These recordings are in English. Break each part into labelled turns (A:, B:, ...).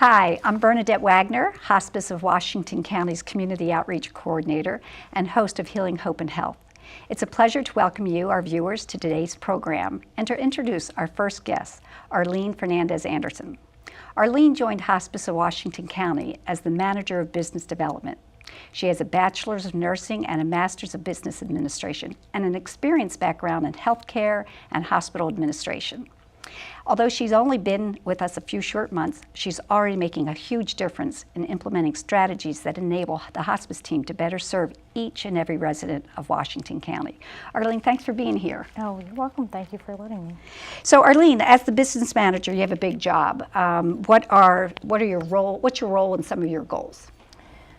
A: Hi, I'm Bernadette Wagner, Hospice of Washington County's Community Outreach Coordinator and host of Healing, Hope, and Health. It's a pleasure to welcome you, our viewers, to today's program and to introduce our first guest, Arlene Fernandez-Anderson. Arlene joined Hospice of Washington County as the Manager of Business Development. She has a Bachelor's of Nursing and a Master's of Business Administration and an experienced background in healthcare and hospital administration. Although she's only been with us a few short months, she's already making a huge difference in implementing strategies that enable the hospice team to better serve each and every resident of Washington County. Arlene, thanks for being here.
B: Oh, you're welcome. Thank you for letting me.
A: So, Arlene, as the business manager, you have a big job. What's your role and some of your goals?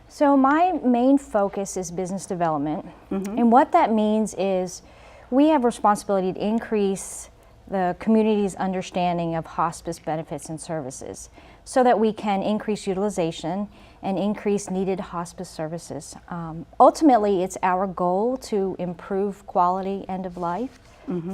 B: So my main focus is business development, and what that means is we have responsibility to increase the community's understanding of hospice benefits and services so that we can increase utilization and increase needed hospice services. Ultimately, it's our goal to improve quality end of life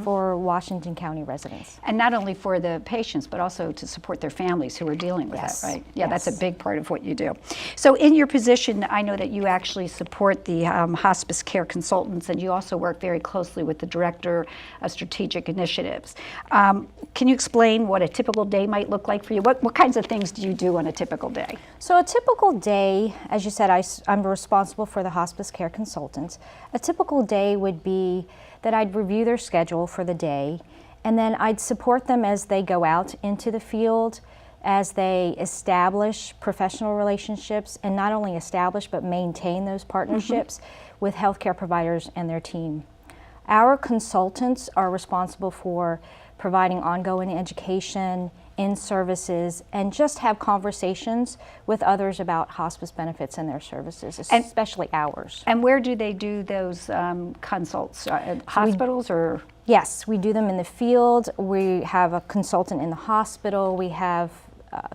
B: for Washington County residents.
A: And not only for the patients, but also to support their families who are dealing with that, right? Yeah, that's a big part of what you do. So in your position, I know that you actually support the Hospice Care Consultants, and you also work very closely with the Director of Strategic Initiatives. Can you explain what a typical day might look like for you? What kinds of things do you do on a typical day?
B: So a typical day, as you said, I'm responsible for the Hospice Care Consultants. A typical day would be that I'd review their schedule for the day, and then I'd support them as they go out into the field, as they establish professional relationships, and not only establish but maintain those partnerships with healthcare providers and their team. Our consultants are responsible for providing ongoing education, in-services, and just have conversations with others about hospice benefits and their services, especially ours.
A: And where do they do those consults? At hospitals or?
B: Yes, we do them in the field. We have a consultant in the hospital. We have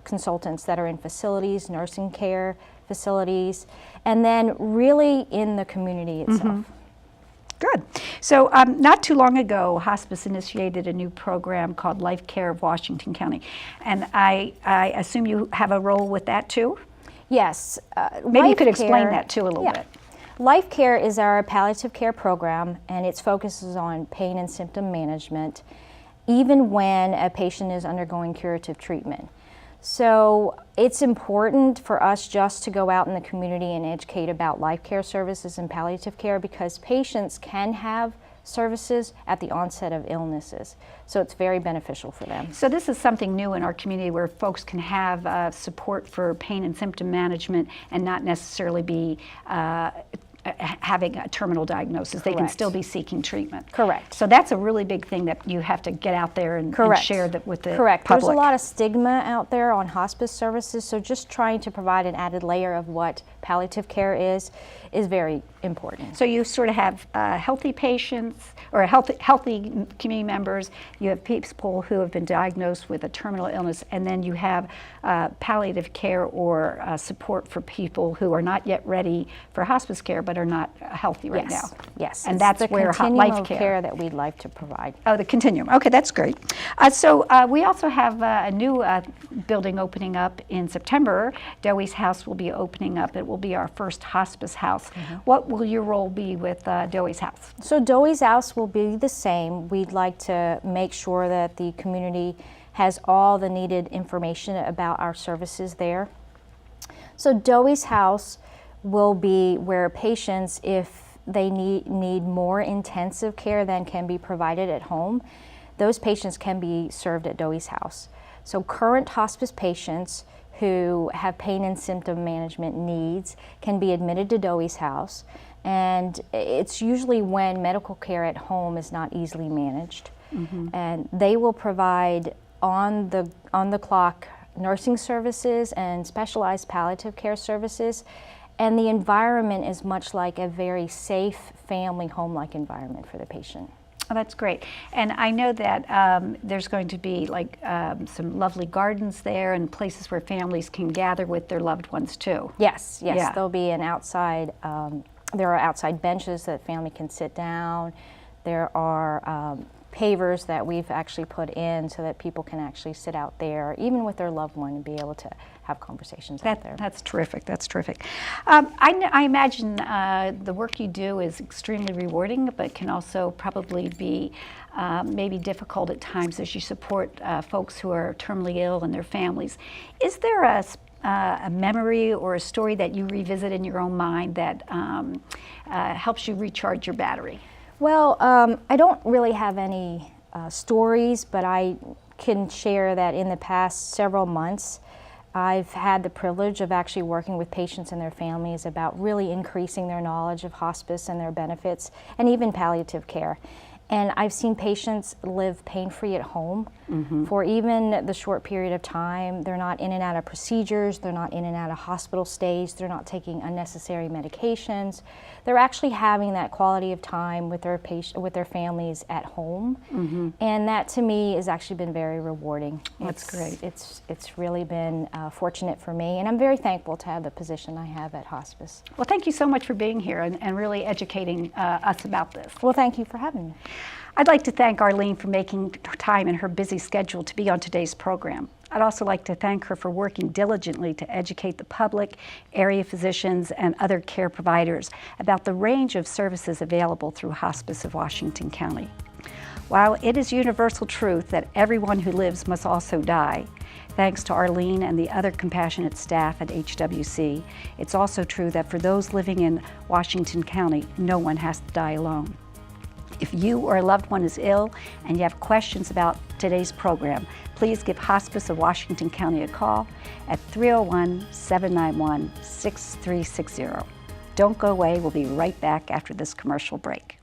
B: consultants that are in facilities, nursing care facilities, and then really in the community itself.
A: Good. So not too long ago, Hospice initiated a new program called Life Care of Washington County. And I assume you have a role with that too?
B: Yes.
A: Maybe you could explain that too a little bit.
B: Life Care is our palliative care program, and its focus is on pain and symptom management, even when a patient is undergoing curative treatment. So it's important for us just to go out in the community and educate about life care services and palliative care, because patients can have services at the onset of illnesses. So it's very beneficial for them.
A: So this is something new in our community where folks can have support for pain and symptom management and not necessarily be having a terminal diagnosis. They can still be seeking treatment.
B: Correct.
A: So that's a really big thing that you have to get out there and share that with the public.
B: There's a lot of stigma out there on hospice services, so just trying to provide an added layer of what palliative care is very important.
A: So you sort of have healthy patients or healthy community members, you have people who have been diagnosed with a terminal illness, and then you have palliative care or support for people who are not yet ready for hospice care but are not healthy right now.
B: Yes,
A: and that's where life
B: care that we'd like to provide.
A: Oh, the continuum. Okay, that's great. So we also have a new building opening up in September. Doey's house will be opening up. It will be our first hospice house. What will your role be with Doey's house?
B: So Doey's house will be the same. We'd like to make sure that the community has all the needed information about our services there. So Doey's house will be where patients, if they need more intensive care than can be provided at home, those patients can be served at Doey's house. So current hospice patients who have pain and symptom management needs can be admitted to Doey's house, and it's usually when medical care at home is not easily managed. And they will provide on the clock nursing services and specialized palliative care services, and the environment is much like a very safe family home-like environment for the patient.
A: Oh, that's great. And I know that there's going to be like some lovely gardens there and places where families can gather with their loved ones too.
B: Yes, there'll be an outside, there are outside benches that family can sit down. There are pavers that we've actually put in so that people can actually sit out there, even with their loved one, and be able to have conversations out there.
A: That's terrific. That's terrific. I imagine the work you do is extremely rewarding, but can also probably be maybe difficult at times as you support folks who are terminally ill and their families. Is there a memory or a story that you revisit in your own mind that helps you recharge your battery?
B: Well, I don't really have any stories, but I can share that in the past several months, I've had the privilege of actually working with patients and their families about really increasing their knowledge of hospice and their benefits, and even palliative care. And I've seen patients live pain-free at home for even the short period of time. They're not in and out of procedures, they're not in and out of hospital stays, they're not taking unnecessary medications. They're actually having that quality of time with their families at home. And that to me has actually been very rewarding.
A: That's great.
B: It's really been fortunate for me, and I'm very thankful to have the position I have at hospice.
A: Well, thank you so much for being here and really educating us about this.
B: Well, thank you for having me.
A: I'd like to thank Arlene for making time in her busy schedule to be on today's program. I'd also like to thank her for working diligently to educate the public, area physicians, and other care providers about the range of services available through Hospice of Washington County. While it is universal truth that everyone who lives must also die, thanks to Arlene and the other compassionate staff at HWC, it's also true that for those living in Washington County, no one has to die alone. If you or a loved one is ill and you have questions about today's program, please give Hospice of Washington County a call at 301-791-6360. Don't go away. We'll be right back after this commercial break.